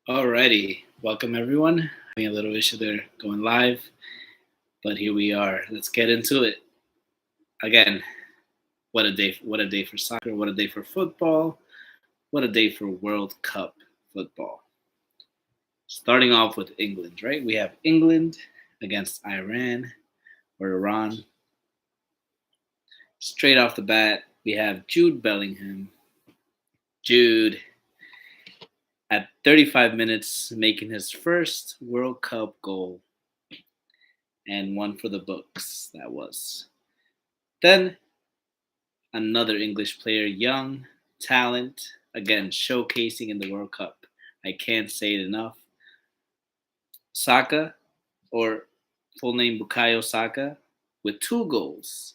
Alrighty, welcome everyone. Having a little issue there going live, but here we are. Let's get into it. Again, what a day! What a day for soccer! What a day for football! What a day for World Cup football! Starting off with England, right? We have England against Iran or Iran. Straight off the bat, we have Jude Bellingham. Jude at 35 minutes making his first World Cup goal and one for the books. That was. Then another English player, young talent, again showcasing in the World Cup. I can't say it enough. Saka, or full name Bukayo Saka, with 2 goals.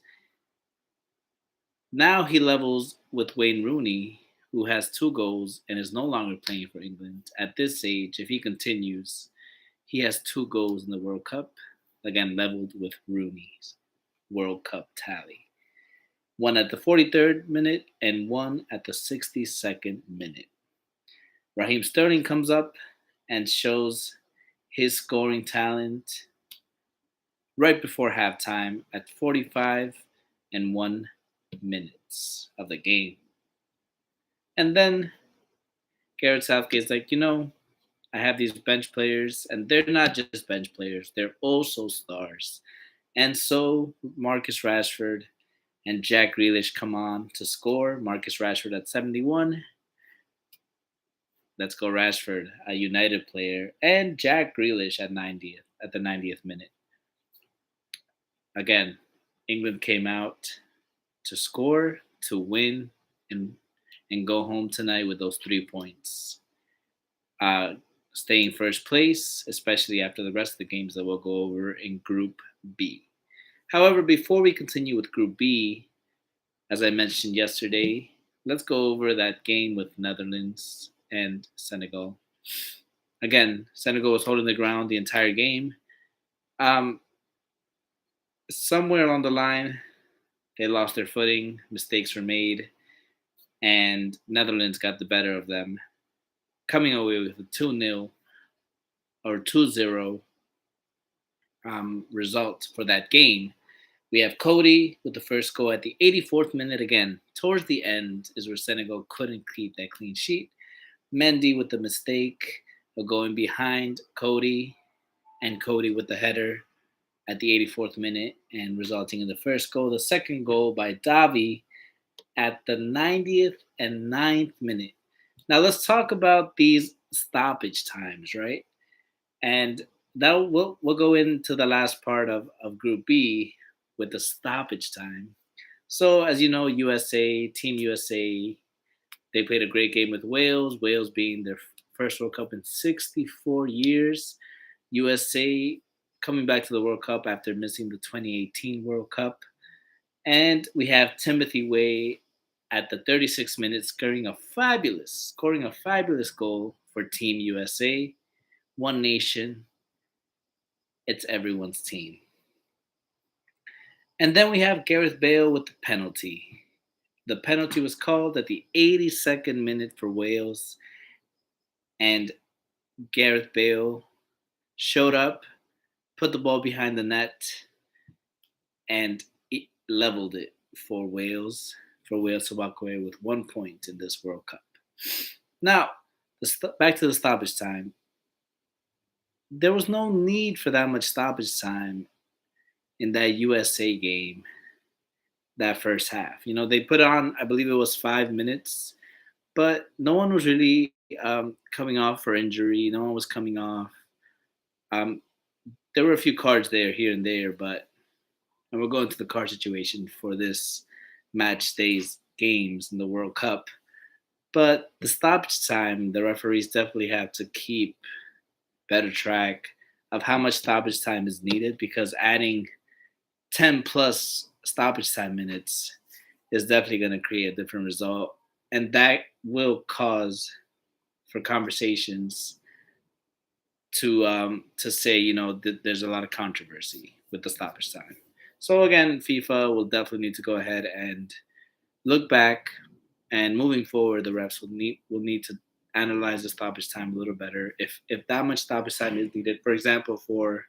Now he levels with Wayne Rooney, who has 2 goals and is no longer playing for England. At this age, if he continues, he has 2 goals in the World Cup, again leveled with Rooney's World Cup tally. One at the 43rd minute and one at the 62nd minute. Raheem Sterling comes up and shows his scoring talent right before halftime at 45 and 1 minutes of the game. And then Garrett Southgate's like, I have these bench players, and they're not just bench players, they're also stars. And so Marcus Rashford and Jack Grealish come on to score. Marcus Rashford at 71. Let's go Rashford, a United player, and Jack Grealish at the 90th minute. Again, England came out to score, to win, and go home tonight with those 3 points. Uh, Staying first place, especially after the rest of the games that we'll go over in Group B. However, before we continue with Group B, as I mentioned yesterday, let's go over that game with Netherlands and Senegal. Again, Senegal was holding the ground the entire game. Um, Somewhere along the line, they lost their footing, mistakes were made, and Netherlands got the better of them, coming away with a 2-0 or 2-0 result for that game. We have Cody with the first goal at the 84th minute again. Towards the end is where Senegal couldn't keep that clean sheet. Mendy with the mistake of going behind Cody, and Cody with the header at the 84th minute and resulting in the first goal. The second goal by Davi at the 90th and 9th minute. Now let's talk about these stoppage times, right? And that we'll go into the last part of Group B with the stoppage time. So as you know, Team USA, they played a great game with Wales. Wales being their first World Cup in 64 years. USA coming back to the World Cup after missing the 2018 World Cup. And we have Timothy Way at the 36th minute scoring a fabulous goal for Team USA. One nation, it's everyone's team. And then we have Gareth Bale with the penalty. The penalty was called at the 82nd minute for Wales, and Gareth Bale showed up, put the ball behind the net, and it leveled it for Wales. For Wales to walk away with 1 point in this World Cup. Now, back to the stoppage time. There was no need for that much stoppage time in that USA game, that first half. They put on, I believe it was 5 minutes, but no one was really coming off for injury. No one was coming off. Um, there were a few cards there, here and there, and we'll go into the card situation for this match days games in the World Cup. But the stoppage time, the referees definitely have to keep better track of how much stoppage time is needed, because adding 10 plus stoppage time minutes is definitely going to create a different result. And that will cause for conversations to say, there's a lot of controversy with the stoppage time. So again, FIFA will definitely need to go ahead and look back, and moving forward, the refs will need to analyze the stoppage time a little better. If that much stoppage time is needed, for example, for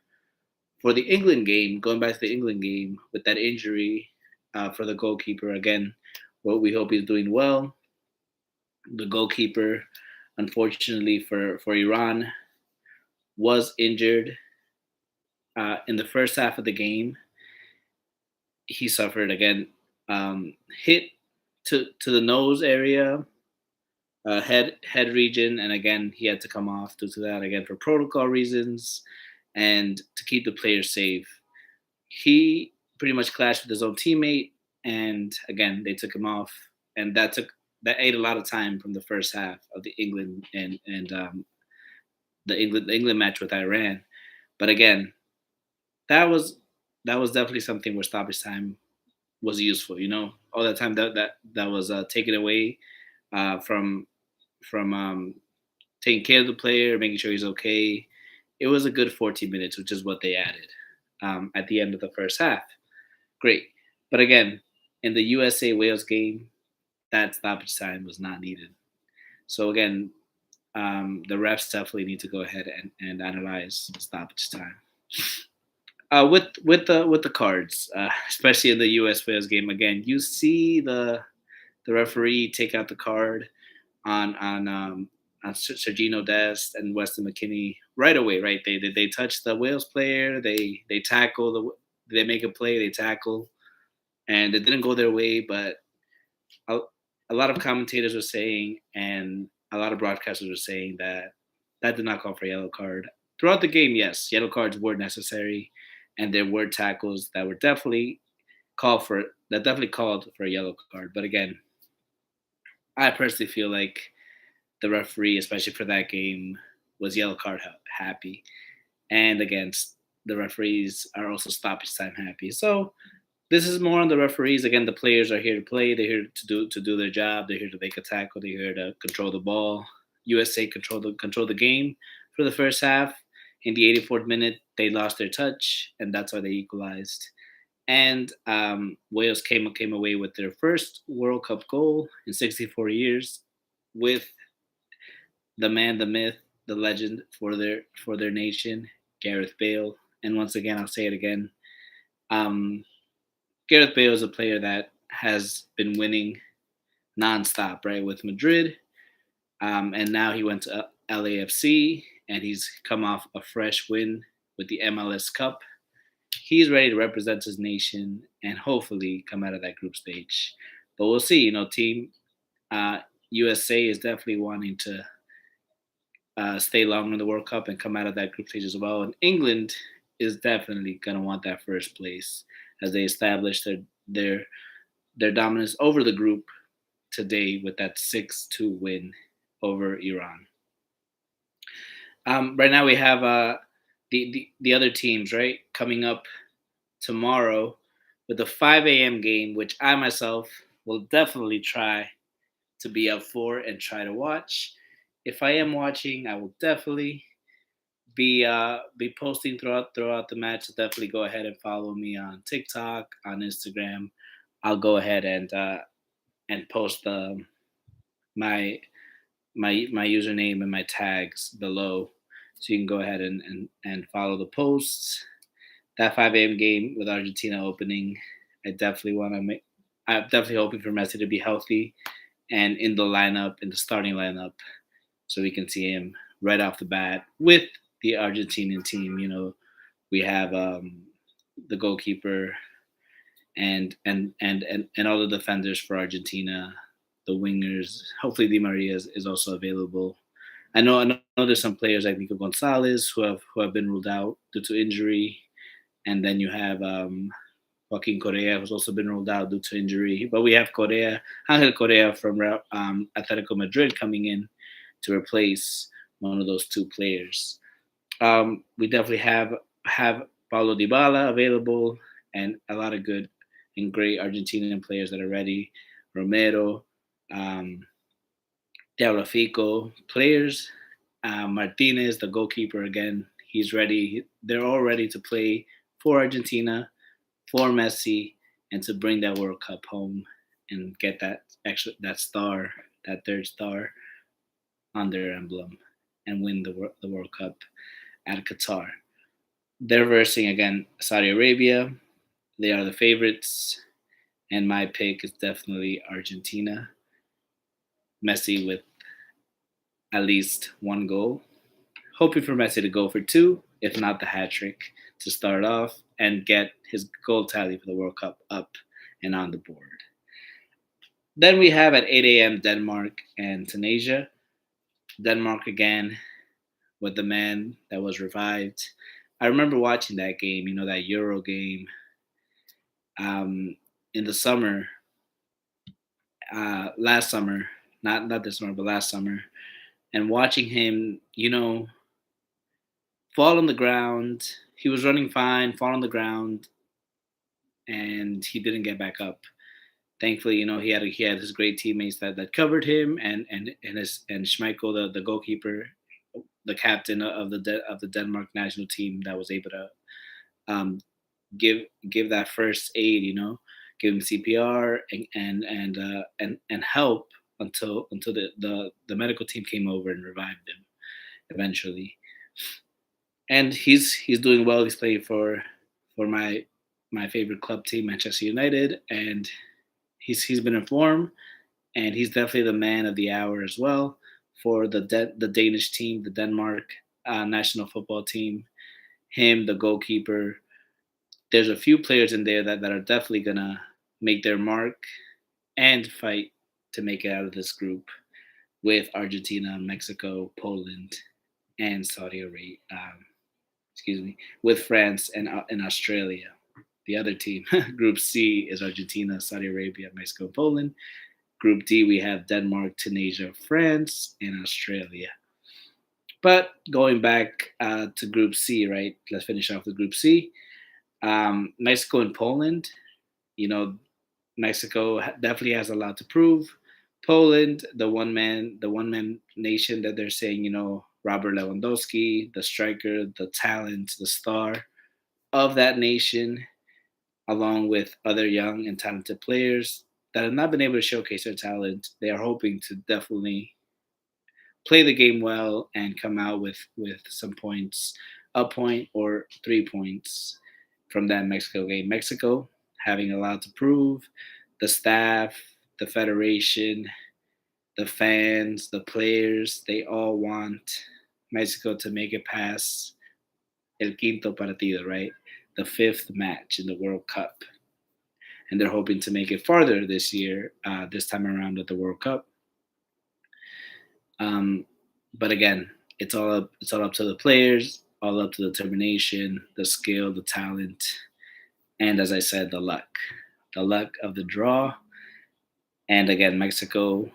the England game, going back to the England game with that injury for the goalkeeper again, what we hope he's doing well. The goalkeeper, unfortunately for Iran, was injured in the first half of the game. He suffered again hit to the nose area, head region, and again he had to come off due to that again for protocol reasons and to keep the players safe. He pretty much clashed with his own teammate, and again they took him off, and that ate a lot of time from the first half of the England and the England match with Iran. But again, that was that was definitely something where stoppage time was useful. All that time that was taken away from from taking care of the player, making sure he's okay. It was a good 14 minutes, which is what they added at the end of the first half. Great, but again, in the USA Wales game, that stoppage time was not needed. So again, the refs definitely need to go ahead and analyze stoppage time. With the cards, especially in the U.S. Wales game, again, you see the referee take out the card on Sergino Dest and Weston McKinney right away. Right, they touch the Wales player, they tackle they make a play, they tackle, and it didn't go their way. But a, a lot of commentators were saying, and a lot of broadcasters were saying that that did not call for a yellow card. Throughout the game, yes, yellow cards were necessary, and there were tackles that were definitely called for a yellow card. But again, I personally feel like the referee, especially for that game, was yellow card happy, and against the referees are also stoppage time happy. So this is more on the referees. Again, the players are here to play. They're here to do their job. They're here to make a tackle. They're here to control the ball. USA control the game for the first half. In the 84th minute, they lost their touch, and that's why they equalized. And Wales came away with their first World Cup goal in 64 years, with the man, the myth, the legend for their nation, Gareth Bale. And once again, I'll say it again. Um, Gareth Bale is a player that has been winning nonstop, right, with Madrid, and now he went to LAFC, and he's come off a fresh win with the MLS Cup. He's ready to represent his nation and hopefully come out of that group stage. But we'll see. Team uh, USA is definitely wanting to stay long in the World Cup and come out of that group stage as well. And England is definitely going to want that first place as they establish their their dominance over the group today with that 6-2 win over Iran. Right now we have the other teams right coming up tomorrow with the 5 a.m. game, which I myself will definitely try to be up for and try to watch. If I am watching, I will definitely be posting throughout the match. So definitely go ahead and follow me on TikTok, on Instagram. I'll go ahead and post my my username and my tags below, so you can go ahead and follow the posts. That 5 a.m. game with Argentina opening, I definitely want to make. I'm definitely hoping for Messi to be healthy and in the lineup, in the starting lineup, so we can see him right off the bat with the Argentinian team. We have the goalkeeper and all the defenders for Argentina, the wingers. Hopefully, Di Maria is also available. I know there's some players like Nico Gonzalez who have been ruled out due to injury, and then you have Joaquin Correa, who's also been ruled out due to injury. But we have Angel Correa from Atletico Madrid coming in to replace one of those two players. We definitely have Paulo Dybala available, and a lot of good and great Argentinian players that are ready. Romero, um, Fico players. Martinez, the goalkeeper, again, he's ready. They're all ready to play for Argentina, for Messi, and to bring that World Cup home and get that third star. on their emblem and win the World Cup at Qatar. They're versing again Saudi Arabia. They are the favorites, and my pick is definitely Argentina. Messi with at least one goal. Hoping for Messi to go for two, if not the hat trick, to start off and get his goal tally for the World Cup up and on the board. Then we have at 8 a.m. Denmark and Tunisia. Denmark again with the man that was revived. I remember watching that game, that Euro game um, in the summer, last summer, not this summer, but last summer, and watching him, fall on the ground. He was running fine, fall on the ground, and he didn't get back up. Thankfully, he had his great teammates that covered him, and Schmeichel, the goalkeeper, the captain of the Denmark national team, that was able to um, give that first aid, give him CPR and help until the medical team came over and revived him eventually. And he's doing well. He's playing for my favorite club team, Manchester United, and he's been in form, and he's definitely the man of the hour as well for the Danish team, the Denmark national football team. Him, the goalkeeper. There's a few players in there that are definitely gonna make their mark and fight to make it out of this group with Argentina, Mexico, Poland, and Saudi Arabia. Excuse me, with France and Australia. The other team, Group C, is Argentina, Saudi Arabia, Mexico, Poland. Group D, we have Denmark, Tunisia, France, and Australia. But going back to Group C, right? Let's finish off with Group C. Mexico and Poland. You know, Mexico definitely has a lot to prove. Poland, the one man nation that they're saying, Robert Lewandowski, the striker, the talent, the star of that nation, along with other young and talented players that have not been able to showcase their talent. They are hoping to definitely play the game well and come out with some points, a point or 3 points from that Mexico game. Mexico having a lot to prove. The staff, the federation, the fans, the players, they all want Mexico to make it past el quinto partido, right? The fifth match in the World Cup. And they're hoping to make it farther this year, this time around at the World Cup. Um, but again, it's all up to the players, all up to the determination, the skill, the talent, and as I said, the luck of the draw. And again, Mexico.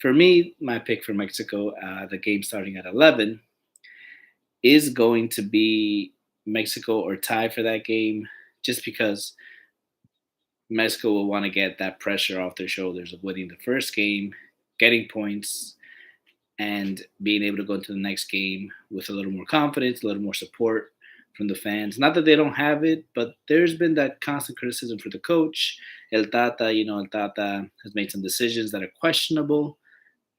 For me, my pick for Mexico, the game starting at 11, is going to be Mexico or tie for that game, just because Mexico will want to get that pressure off their shoulders of winning the first game, getting points, and being able to go into the next game with a little more confidence, a little more support from the fans. Not that they don't have it, but there's been that constant criticism for the coach. El Tata has made some decisions that are questionable.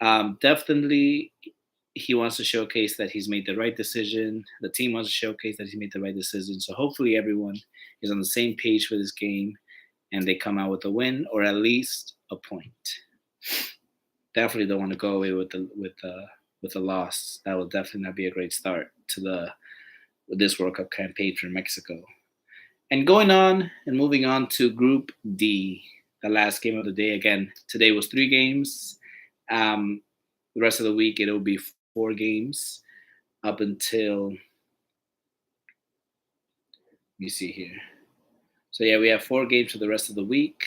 Definitely, he wants to showcase that he's made the right decision. The team wants to showcase that he made the right decision. So hopefully, everyone is on the same page for this game and they come out with a win or at least a point. Definitely don't want to go away with a loss. That will definitely not be a great start to the with this World Cup campaign for Mexico. And going on and moving on to Group D, the last game of the day. Again, today was 3 games. Um, the rest of the week it'll be 4 games up until, let me see here. So yeah, we have 4 games for the rest of the week,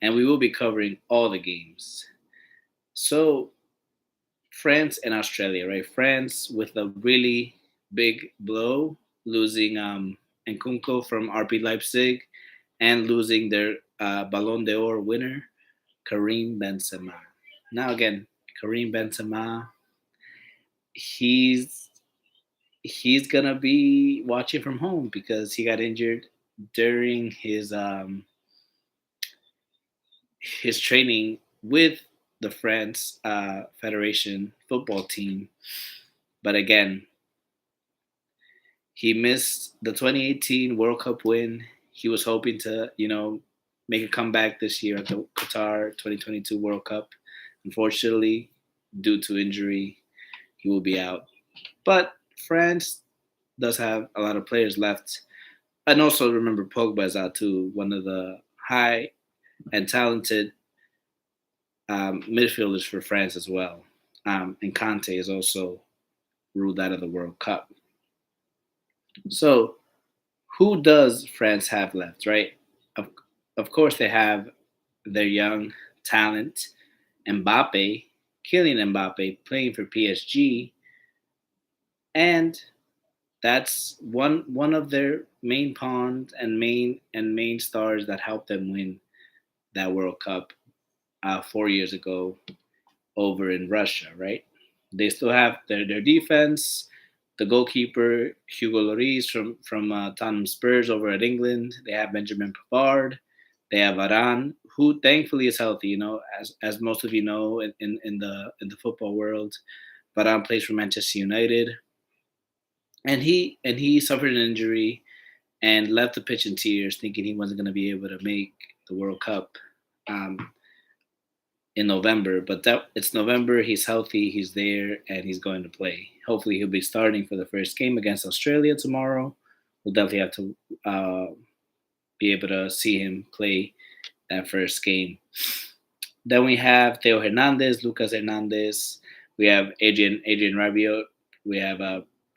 and we will be covering all the games. So France and Australia, right? France with a really big blow, losing Nkunku from RB Leipzig and losing their Ballon d'Or winner, Karim Benzema. Now again, Karim Benzema, he's he's gonna be watching from home because he got injured during his training with the France Federation football team. But again, he missed the 2018 World Cup win. He was hoping to, make a comeback this year at the Qatar 2022 World Cup. Unfortunately, due to injury, he will be out. But France does have a lot of players left. And also remember Pogba is out too, one of the high and talented midfielders for France as well. And Conte is also ruled out of the World Cup. So who does France have left, right? Of, of course, they have their young talent, Mbappe, Kylian Mbappe, playing for PSG, and that's one of their main pawns and main stars that helped them win that World Cup 4 years ago over in Russia, right? They still have their defense, the goalkeeper Hugo Lloris from Tottenham Spurs over at England. They have Benjamin Pavard. They have Varane, who thankfully is healthy. As most of you know in the football world, Varane plays for Manchester United, and he suffered an injury and left the pitch in tears, thinking he wasn't going to be able to make the World Cup. Um, in November, but that it's November. He's healthy. He's there, and he's going to play. Hopefully, he'll be starting for the first game against Australia tomorrow. We'll definitely have to be able to see him play that first game. Then we have Theo Hernandez, Lucas Hernandez. We have Adrian Rabiot. We have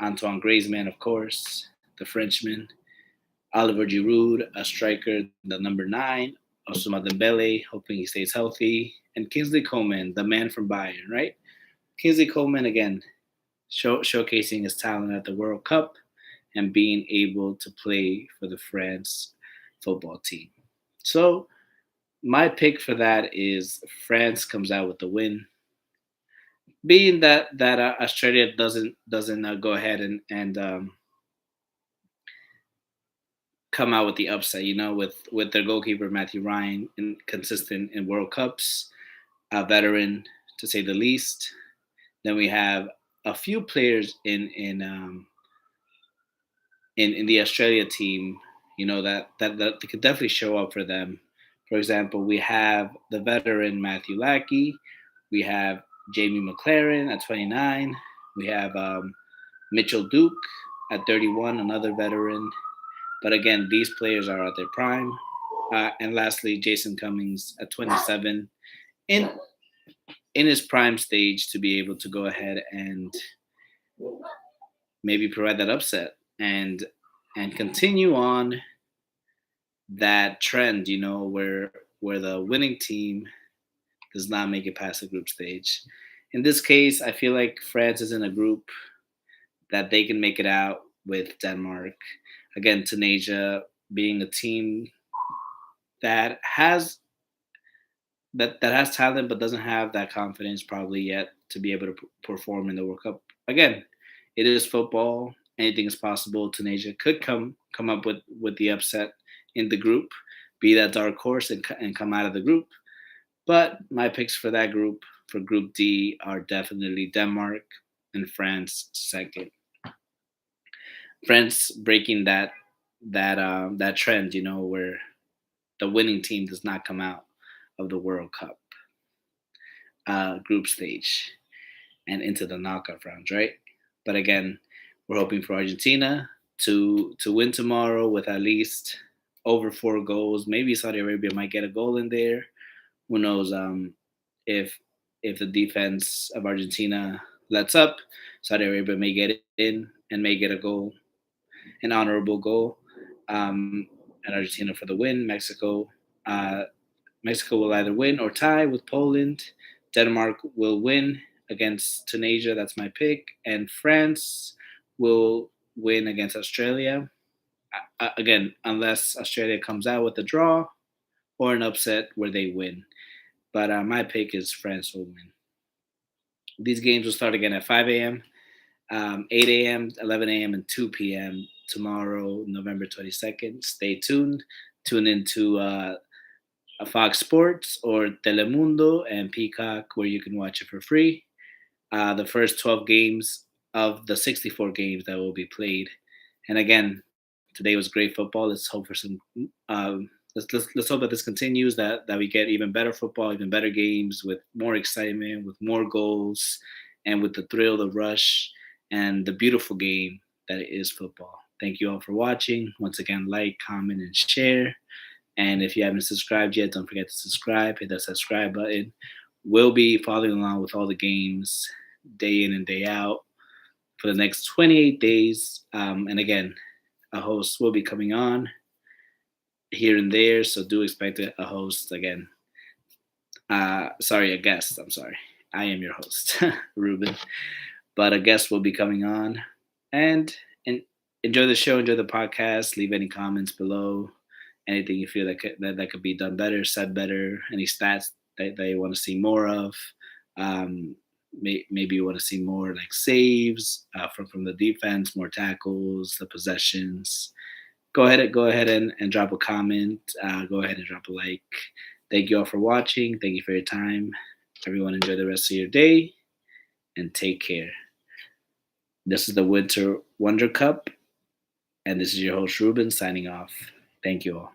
Antoine Griezmann, of course, the Frenchman. Oliver Giroud, a striker, the number 9. Osuma Dembele, hoping he stays healthy. And Kingsley Coman, the man from Bayern, right? Kingsley Coman, again, showcasing his talent at the World Cup and being able to play for the France football team. So my pick for that is France comes out with the win. Being that Australia doesn't go ahead and come out with the upset, with their goalkeeper Matthew Ryan, consistent in World Cups, a veteran to say the least. Then we have a few players in the Australia team, that they could definitely show up for them. For example, we have the veteran Matthew Lackey, we have Jamie McLaren at 29, we have Mitchell Duke at 31, another veteran. But again, these players are at their prime. And lastly, Jason Cummings at 27, in in his prime stage to be able to go ahead and maybe provide that upset and continue on that trend, where the winning team does not make it past the group stage. In this case, I feel like France is in a group that they can make it out with Denmark. Again, Tunisia being a team that has that has talent but doesn't have that confidence probably yet to be able to perform in the World Cup. Again, it is football. Anything is possible. Tunisia could come up with the upset in the group, be that dark horse and come out of the group. But my picks for that group, for Group D, are definitely Denmark and France second. France breaking that trend, where the winning team does not come out of the World Cup group stage and into the knockout rounds, right? But again, we're hoping for Argentina to win tomorrow with at least over 4 goals. Maybe Saudi Arabia might get a goal in there. Who knows? If if the defense of Argentina lets up, Saudi Arabia may get it in and may get a goal, an honorable goal. And Argentina for the win. Uh, Mexico will either win or tie with Poland. Denmark will win against Tunisia. That's my pick. And France will win against Australia. Again, unless Australia comes out with a draw or an upset where they win. But my pick is France will win. These games will start again at 5 a.m., 8 a.m., 11 a.m., and 2 p.m. tomorrow, November 22nd. Stay tuned. Tune into Fox Sports or Telemundo and Peacock, where you can watch it for free. The first 12 games of the 64 games that will be played. And again, today was great football. Let's hope for some. Let's hope that this continues. That we get even better football, even better games with more excitement, with more goals, and with the thrill, the rush, and the beautiful game that it is football. Thank you all for watching. Once again, like, comment, and share. And if you haven't subscribed yet, don't forget to subscribe. Hit that subscribe button. We'll be following along with all the games day in and day out for the next 28 days. And again, a host will be coming on here and there. So do expect a host again. Sorry, a guest. I'm sorry. I am your host, Ruben. But a guest will be coming on. And enjoy the show, enjoy the podcast. Leave any comments below. Anything you feel that could be done better, said better, any stats that you want to see more of. Maybe you want to see more like saves from the defense, more tackles, the possessions. Go ahead and drop a comment. Go ahead and drop a like. Thank you all for watching. Thank you for your time. Everyone, enjoy the rest of your day and take care. This is the Winter Wonder Cup, and this is your host Ruben signing off. Thank you all.